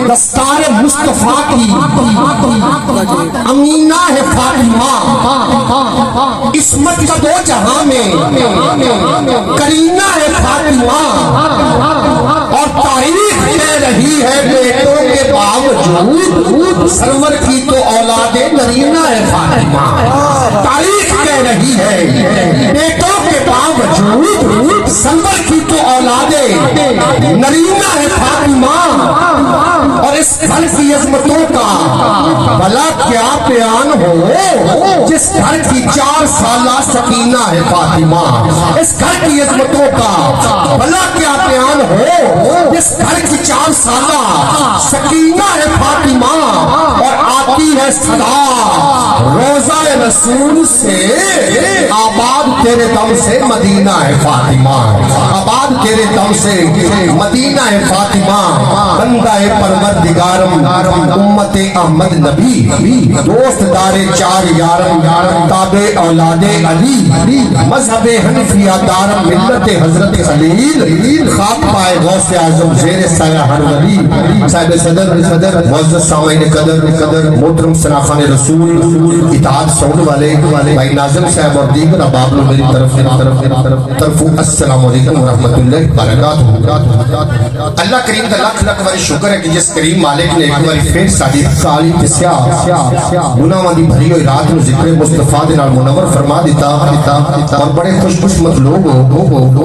دستار مصطفیٰ کی امینہ ہے فاطمہ، عصمت کا دو جہاں میں کرینہ ہے فاطمہ، اور تاریخ کہہ رہی ہے بیٹوں کے باوجود سرور کی تو اولاد نرینہ ہے فاطمہ۔ تاریخ کہہ رہی ہے بیٹوں کے باوجود سرور کی تو اولاد نرینہ ہے فاطمہ، اور اس گھر کی عظمتوں کا بھلا کیا بیان ہو جس گھر کی 4 سالہ سکینہ ہے فاطمہ۔ اس گھر کی عظمتوں کا بھلا کیا بیان ہو جس گھر کی 4 سالہ سکینہ ہے فاطمہ، اور آتی ہے صدا روزہ رسول سے آباد تیرے دم سے مدینہ ہے فاطمہ، آباد تیرے دم سے مدینہ ہے فاطمہ۔ بندہ پروردگارم امت احمد نبی، دوست دار 4 یارم، تابع اولاد علی، مذہب حنفیہ دارم، ملت حضرت خلیل، خاک پائے غوث اعظم زیر سایہ ہر ولی۔ صاحب صدر معزز سامعین قدر محترم سناخان رسول، اطاعت سننے والے بھائی ناظم صاحب اور دیگر احباب نے میری طرف السلام علیکم ورحمۃ اللہ وبرکاتہ۔ اللہ کریم کا لاکھ لاکھ باری شکر ہے کہ جس کریم مالک نے ایک باری پھر ساری کالی سیاہ گناہاں دی بھری ہوئی رات نو ذکر مصطفیٰ دے نال منور فرما دیتا، اور بڑے خوش قسمت لوگ ہو۔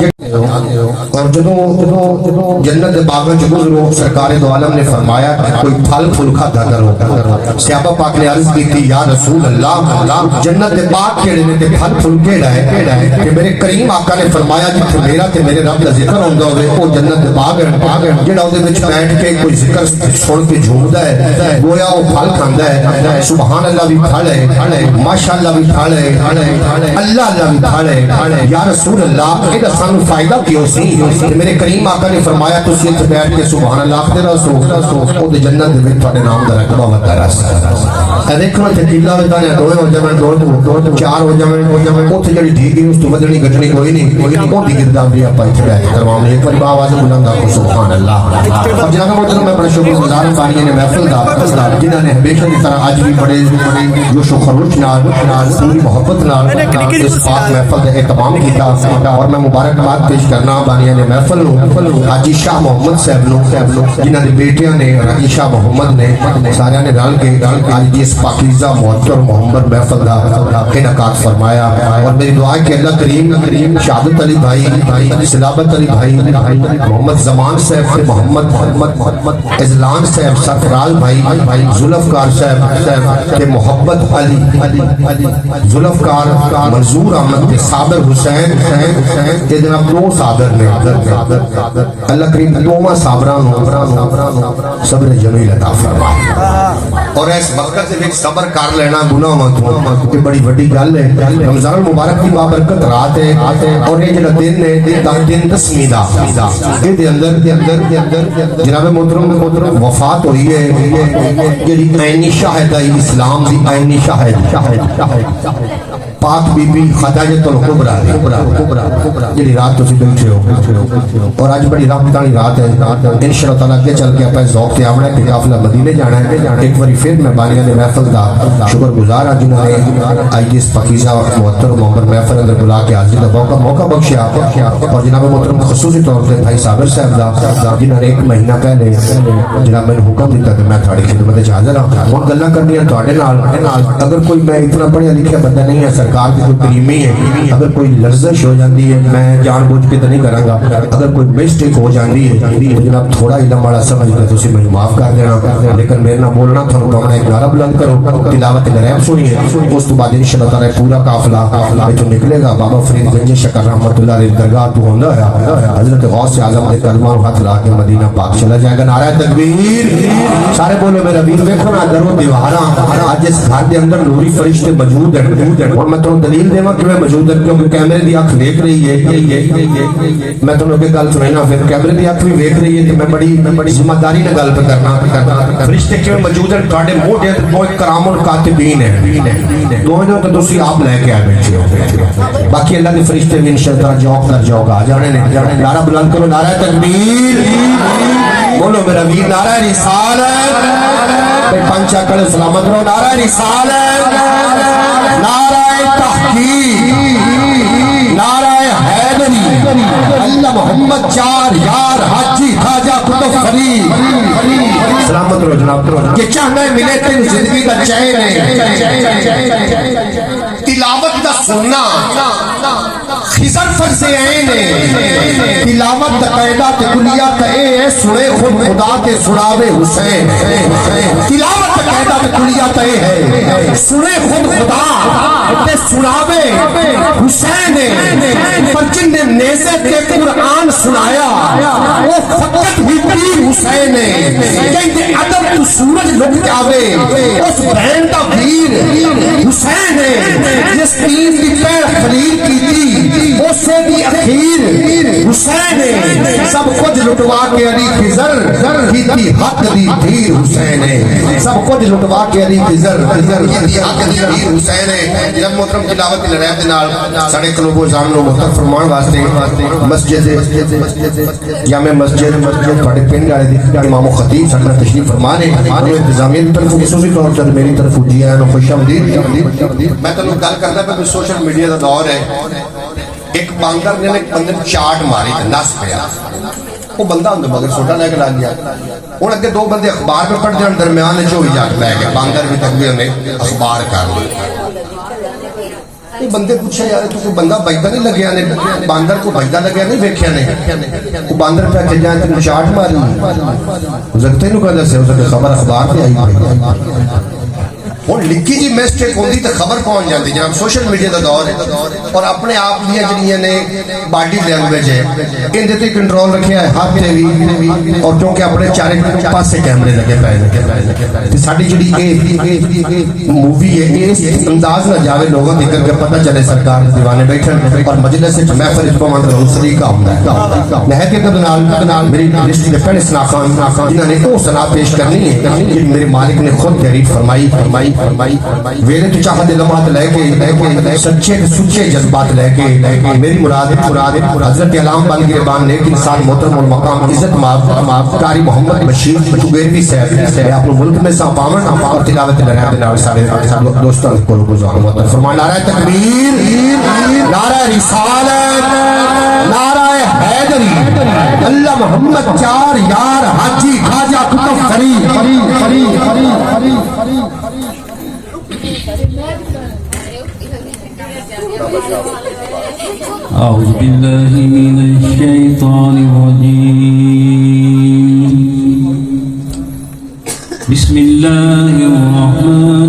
اور جدوں جنت دے باغاں چ گزرو سرکار دو عالم نے فرمایا کہ کوئی پھل پھول کھادا کرو۔ صحابہ پاک نے عرض کی تھی یا رسول اللہ جنت دے باغ کیڑے نے تے پھل پھول کیڑا ہے؟ کہ میرے کریم آقا نے فرمایا جتھے میرا تے میرے رب دا ذکر ہوندا ہوے او جنت دے باغ ہے، جڑا اودے وچ بیٹھ کے کوئی ذکر سن کے جھومدا ہے گویا وہ پھل کھاندا ہے۔ سبحان اللہ بھی پھل ہے، ماشاءاللہ بھی پھل ہے، اللہ بھی پھل ہے۔ یا رسول اللہ اے سانو فائدہ کیوں سی؟ میرے کریم آقا نے فرمایا تسی اتنے بیٹھ کے سبحان اللہ آخدے رہو او دے جنت دے وچ تہاڈے نام دا رتبہ ودا رہے۔ اے دیکھو تے کلا وچ نے 2 ہو جاویں 2 4 ہو جاویں اوتھے جڑی ڈھیگی اس تو ودنی گٹنی کوئی نہیں اوندی گردابی اپا ایتھے بیٹھ کے کرواؤں ایک بار آواز بلند آکھو سبحان اللہ۔ اور جناب محترم میں بڑا شکر گزار ہوں بانی نے محفل دا جنہاں نے ہمیشہ کی طرح اج بھی بڑے جوش و خروش نال پوری محبت نال اس پاک محفل کا اہتمام کیتا، اور میں مبارکباد پیش کرنا بانی نے محفل نو حاجی شاہ محمد صاحب لوگ جنہاں دے بیٹیاں نے حاجی شاہ محمد نے سارے نے رل کے آج اس پاکیزہ محتر محمد محفل دا انعقاد فرمایا۔ اور میری دعا ہے کہ اللہ کریم شہادت علی بھائی، سلابت علی بھائی، محمد زمان صاحب، محمد اذلان صاحب، سرفراز بھائی، ذوالفقار صاحب کے محبت علی، ذوالفقار منظور احمد کے صابر حسین کے جناب 2 صابر نے اللہ کریم 2 صابران صبر جمیل عطا فرمائے۔ اور اس وقت سے صبر کر لینا گناہ مت کہ بڑی بڑی گل ہے۔ رمضان المبارک کی بابرکت رات ہے، اور یہ جڑا دن ہے دن 10ویں دا دے اندر جناب محترم وفات ہوئی ہے جڑی عینی شاہد ہے اسلام دی، عینی شاہد پاک بی بی خدیجہ الکبریٰ جڑی رات تسی بیٹھے ہو، اور آج بڑی رحمت والی رات ہے۔ انشاءاللہ تعالیٰ کے چل کے اپنے ذوق تے آونا ہے کہ قافلہ مدینے جانا ہے۔ ایک باری پھر میں بانیہ نے محفل دا شکر گزار ہوں جنہوں نے آج اس پاکیزہ محتر محمد محفل اندر بلا کے حاضر دا موقع بخشیا، اور جناب محترم خصوصی طور پہ بھائی صابر صاحب دا جنہوں نے 1 مہینہ پہلے جناب میں نے حکم دیتا کہ میں تھوڑی خدمت حاضر ہوں اور گلاں کرنی ہیں تھوڑے نال۔ اگر کوئی میں اتنا پڑھیا لکھیا بندہ نہیں ہے، سرکار کی کوئی کریمی ہے، اگر کوئی لرزش ہو جاتی ہے میں جان بوجھ کے تو نہیں کروں گا، اگر کوئی مسٹیک ہو جاتی ہے تو جناب تھوڑا علم والا سمجھ کے تسی مجھے معاف کر دینا، لیکن میرے نہ بولنا تھوڑا تو اپنا ایک نعرہ بلند کرو، تلاوت غیب سنیے، اس تو بعد انشاءاللہ تعالی پورا قافلہ جو نکلے گا بابا فرید گنج شکر رحمت اللہ علیہ درگاہ تو ہوندا ہے حضرت غوث اعظم کے کلمہ ہاتھ لا کے مدینہ پاک چلا جائے گا۔ نعرہ تکبیر، سارے بولو میرا ویر دیکھو نا درو دیواراں آج اس گھر دے اندر نوری فرشتے موجود ہیں، اور میں تمہیں دلیل دیواں کہ میں موجود ہوں کیونکہ کیمرے دی اکھ دیکھ رہی ہے، میں تمہیں کوئی گل سنائینا پھر کیمرے دی اکھ بھی دیکھ رہی ہے کہ میں بڑی ذمہ داری نال گل پہ کرنا۔ فرشتے کیوں موجود ہیں؟ تواڈے موڈے دو کرام الکاتبین ہیں، دونوں تو تسی آپ لے کے آئے بیٹھے ہو، باقی اللہ کے فرشتے بھی انشاءاللہ جوک در جوک آ جانے نے۔ نعرہ بلند کرو، نعرہ تکبیر، بولو میرا ویر نعرہ رسالت پنچا کڑے سلامت رہو نعرہ رسالت نعرہ تحقیق نعرہ حیدری اللہ محمد چار یار حاجی خواجہ قطب فرید سلامت رہو جناب یہ چاہنا ہے ملے تین زندگی کا چین ہے تلاوت دا سننا خضر فرض عین ہے تلاوت دا قاعدہ تے کلیہ تے اے سنے خود خدا تے سناوے حسین تلاوت دا قاعدہ تے کلیہ تے ہے سنے خود خدا تے سناوے حسین پر جن نے نیزے تے قرآن سنایا وہ فقط ہی پیر حسین ہے کہتے ادب تو سورج لٹ جاوے اس بہن دا ویر حسین ہے جس تین دی پیر خلیل کی تھی اس سے بھی اخیر حسین ہے سب کچھ لٹوا کے علی خضر کی تھی حق دی دیر حسین ہے سب کچھ لٹوا کے علی خضر کی تھی حق دی دیر حسین ہے جب محترم تلاوت لڑائب دے نال ساڑے کلوبو زامنو محترم فرمان واسطے مسجد جامع مسجد تھوڑے پنڈ والے دی امام و خطیب ساڈا تشریف فرما رہے ہیں انتظامیہ کی طرف خصوصی طور پر میری طرف دیا ہے خوش آمدید میں تمہیں گل کرتا پہ سوشل میڈیا کا دور ہے ایک باندر نے ایک بندے چاٹ ماری تے نس پیا وہ بندہ ہوں مگر سوٹا لے کے لگ گیا ہوں اگے دو بندے اخبار پہ پڑھ جان درمیان جو ہی جاٹ پہ گیا باندر بھی تک بھی انہیں اخبار کر لی بندے پوچھا یار تو کوئی بندہ بجدا نہیں لگیا نے باندر کو بجدا لگیا نہیں ویکھیا نے وہ باندر پہ کہ جان تے چاٹ ماری زکتے نو کہندا سی اس خبر اخبار پہ آئی ہوں لکھی جی مسٹیک ہوتی تو خبر پہنچ جاتی جناب سوشل میڈیا کا دور ہے اور اپنے آپ دیا جڑیاں نے باڈی لینگویج ہے اندر تے کنٹرول رکھیا ہے ہاتھ تے بھی اور کیونکہ اپنے چارے پاسے کیمرے لگے پے ساڈی جڑی مووی ہے اس انداز نہ جاوے لوگوں دیکھ کے پتہ چلے سرکار دیوانے بیٹھن اور مجلس وچ محفل وچ پوند دوسری کا ہوندا ہے نہایت کے نال میری لسٹ دے پہلے سناخان جنہاں نے وہ سنا پیش کرنی ہے کہ میرے مالک نے خود تعریف فرمائی ویلے تو چاہت لمحات لے کے سچے سچے جذبات لے کے میری مراد حضرت علام بن گربان نیک انسان محترم المقام عزت ماب قاری محمد بشیر چوبیروی صاحب آپ ملک میں ساپاون اور تلاوت لڑائب نال سارے دوستان کو گزار محترم فرمان نعرہ تکبیر نعرہ رسالت نعرہ حیدری اللہ محمد چار یار حاجی خواجہ قطب فرید أعوذ بالله من الشيطان الرجيم بسم الله الرحمن